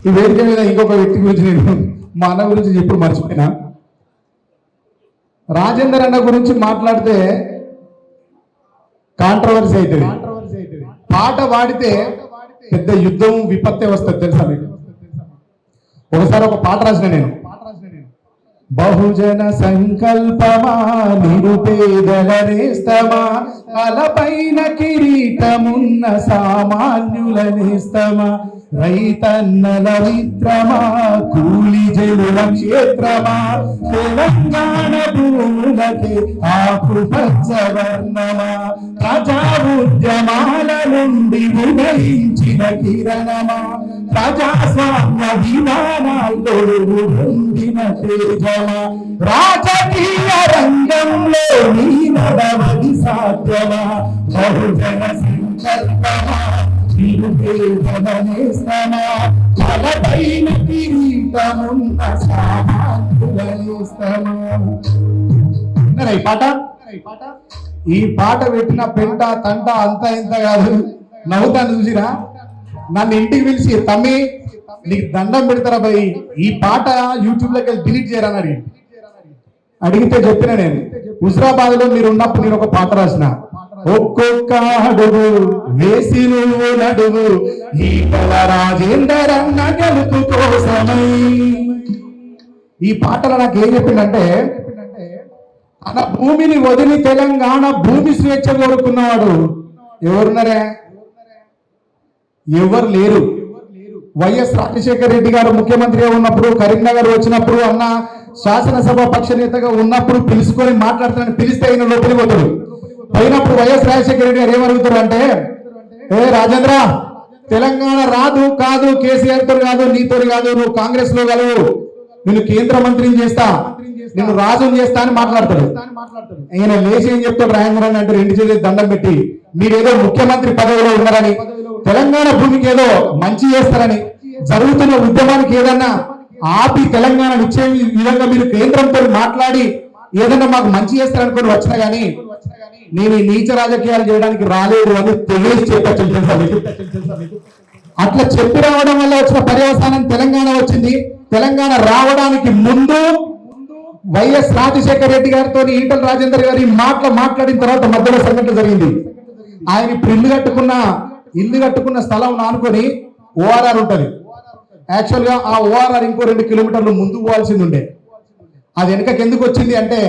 ఈ వేదిక మీద ఇంకొక వ్యక్తి గురించి నేను మా అన్న గురించి ఎప్పుడు మర్చిపోయినా. రాజేందర్ అన్న గురించి మాట్లాడితే కాంట్రవర్సీ అవుతుంది. పాట పాడితే పెద్ద యుద్ధం విపత్తే వస్తుంది తెలుసా మీకు. ఒకసారి ఒక పాట రాసిన నేను, బహుజన సంకల్పమా నిరుపేదల నేస్తమా, అలపైన కిరీటమున్న సామాన్యుల నేస్తమా, రైతన్నల మిత్రమా కూలి జనుల క్షేత్రమా, తెలంగాణ భూములకి ఆకుపచ్చ వర్ణమా, ప్రజా ఉద్యమాల నుండి ఉదయించిన కిరణమా, ప్రజాస్వామ్య విధానాల్లో పొందిన తేజమా, రాజకీయ రంగంలో నీ నడవది సాధ్యమా, బహుజన సంకల్పమా నిరుపేదనేస్తమా, అలపైన కిరీటమున్న సామాన్యులనేస్తమా. ఈ పాట పెట్టిన పెంట తంట అంతా ఇంత కాదు, నవ్వుతాను చూసిరా. నన్ను ఇంటికి పిలిచి తమ్మి నీకు దండం పెడతారా భయ్, ఈ పాట యూట్యూబ్ లోకి డిలీట్ చేయరని అడిగితే చెప్పిన నేను, హుజరాబాద్ లో మీరు ఉన్నప్పుడు నేను ఒక పాట రాసిన, ఒక్కొక్క అడుగు వేసి నువ్వు నడువు ఈటల రాజేందర్ అన్న గెలుపు కోసమై. ఈ పాటలో నాకు ఏం చెప్పిందంటే, తన భూమిని వదిలి తెలంగాణ భూమి స్వేచ్ఛ కోరుకున్నవాడు ఎవరున్నారే? ఎవరు లేరు. వైఎస్ రాజశేఖర రెడ్డి గారు ముఖ్యమంత్రిగా ఉన్నప్పుడు, కరీంనగర్ వచ్చినప్పుడు, అన్న శాసనసభ పక్ష నేతగా ఉన్నప్పుడు పిలుచుకొని మాట్లాడుతానని పిలిస్తే ఆయన లోపలికి పోతాడు. పోయినప్పుడు వైఎస్ రాజశేఖర రెడ్డి గారు ఏమడుగుతారు అంటే, ఏ రాజేంద్ర తెలంగాణ రాదు కాదు, కేసీఆర్ తో కాదు, నీతో కాదు, నువ్వు కాంగ్రెస్ లో కలవు, నేను కేంద్ర మంత్రిని చేస్తా, నేను రాజుని చేస్తా అని మాట్లాడతాడు. ఆయన లేచి ఏం చెప్తాడు రాజేంద్ర అంటే, రెండు చేతులు దండం పెట్టి మీరేదో ముఖ్యమంత్రి పదవిలో ఉన్నారని, తెలంగాణ భూమికి ఏదో మంచి చేస్తారని, జరుగుతున్న ఉద్యమానికి ఏదన్నా ఆపి తెలంగాణ ఇచ్చే విధంగా మీరు కేంద్రంతో మాట్లాడి ఏదన్నా మాకు మంచి చేస్తారనుకొని వచ్చినా గానీ నేను ఈ నీచ రాజకీయాలు చేయడానికి రాలేదు అని తెలియజేసి చెప్పచ్చు. అట్లా చెప్పి రావడం వల్ల వచ్చిన పర్యవసానం తెలంగాణ వచ్చింది. తెలంగాణ రావడానికి ముందు వైఎస్ రాజశేఖర రెడ్డి గారితో ఈటల రాజేందర్ గారి మాట్లాడిన తర్వాత మధ్యలో సంఘటన జరిగింది. ఆయన ఇప్పుడు ఇల్లు కట్టుకున్న స్థలం ఆనుకొని ఓఆర్ఆర్ ఉంటది. యాక్చువల్ గా ఆ ఓఆర్ఆర్ ఇంకో 2 కిలోమీటర్లు ముందు పోవాల్సింది ఉండే. అది వెనకకి ఎందుకు వచ్చింది అంటే,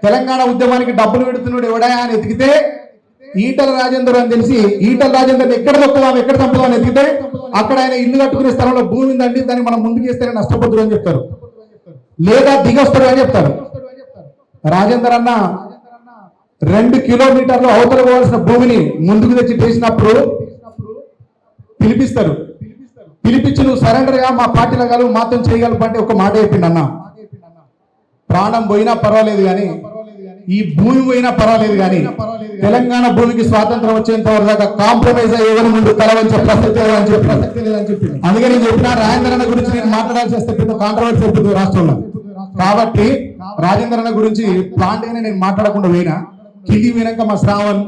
తెలంగాణ ఉద్యమానికి డబ్బులు పెడుతున్నాడు ఎవడా అని ఎతికితే ఈటల రాజేందర్ అని తెలిసి, ఈటల రాజేందర్ ఎక్కడ దొక్కుదాం ఎక్కడ చంపుదాం అని ఎతికితే అక్కడ ఆయన ఇల్లు కట్టుకునే స్థలంలో భూమి ఉందండి, దాన్ని మనం ముందుకు ఇస్తేనే నష్టపోతుడు అని చెప్తారు, లేదా దిగొస్తాడు అని చెప్తారు. రాజేందర్ అన్న 2 కిలోమీటర్లు అవతల పోవాల్సిన భూమిని ముందుకు తెచ్చి చేసినప్పుడు పిలిపిస్తారు. పిలిపించి నువ్వు సరెండర్ గా మా పార్టీలో కలవు, మాతో చేయగలవు అంటే ఒక మాట చెప్పిండు, అన్న ప్రాణం పోయినా పర్వాలేదు కానీ, ఈ భూమి పోయినా పర్వాలేదు కానీ, తెలంగాణ భూమికి స్వాతంత్రం వచ్చేంత వరకు కాంప్రమైజ్ ఎవరి ముందు కలవని ప్రసక్తి లేదని చెప్పి. అందుకే నేను చెప్పిన రాజేందర్ అన్న గురించి నేను మాట్లాడాల్సి వస్తే పెద్ద కాంట్రవర్సీ అవుతుంది రాష్ట్రంలో. కాబట్టి రాజేందర్ అన్న గురించి ప్లాంట్ గానే నేను మాట్లాడకుండా పోయినా, కింది పోయినాక మా శ్రావణ్,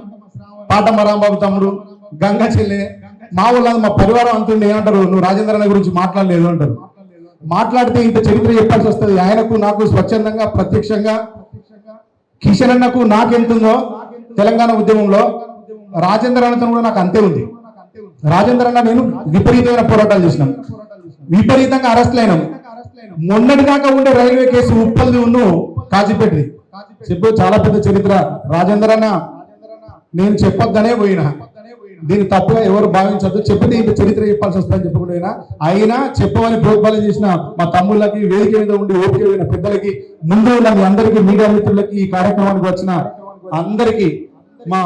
పాటమ్మ రాంబాబు తమ్ముడు, గంగా చెల్లె, మా వాళ్ళు మా పరివారం అంటుండే ఏమంటారు, నువ్వు రాజేందర్ అన్న గురించి మాట్లాడలేదు అంటారు. మాట్లాడితే ఇంత చరిత్ర చెప్పాల్సి వస్తుంది. ఆయనకు నాకు స్వచ్ఛందంగా ప్రత్యక్షంగా కిషన్ అన్నకు నాకెంతుందో తెలంగాణ ఉద్యమంలో రాజేందర్ అన్నతో కూడా నాకు అంతే ఉంది. రాజేందర్ అన్న నేను విపరీతమైన పోరాటాలు చేసినాం, విపరీతంగా అరెస్ట్లు అయినాం. మొన్నటి దాకా ఉండే రైల్వే కేసు ఉప్పల్ది ఉన్ను కాజీపేటది చెప్పు, చాలా పెద్ద చరిత్ర. రాజేందర్ అన్న నేను చెప్పొద్దనే పోయినా, దీన్ని తప్పుగా ఎవరు భావించద్దు, చెప్పితే ఇంత చరిత్ర చెప్పాల్సి వస్తుందని చెప్పుకుంటూ అయినా చెప్పమని ప్రోత్సాహం చేసిన మా తమ్ముళ్ళకి, వేదిక మీద ఉండి ఓపిక అయిన పెద్దలకి, ముందు ఉన్న మీ అందరికీ, మీడియా మిత్రులకి, ఈ కార్యక్రమానికి వచ్చిన అందరికీ, మా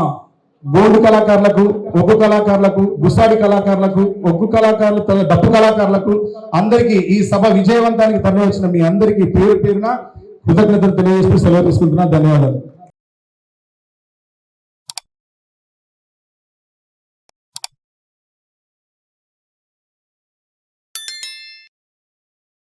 గోల్డ్ కళాకారులకు, ఒగ్గు కళాకారులకు, గుసాడి కళాకారులకు, ఒగ్గు కళాకారులు, డప్పు కళాకారులకు అందరికీ, ఈ సభ విజయవంతానికి తరలి వచ్చిన మీ అందరికీ పేరు పేరున కృతజ్ఞతలు తెలియజేస్తూ సెలవు తీసుకుంటున్నా. ధన్యవాదాలు.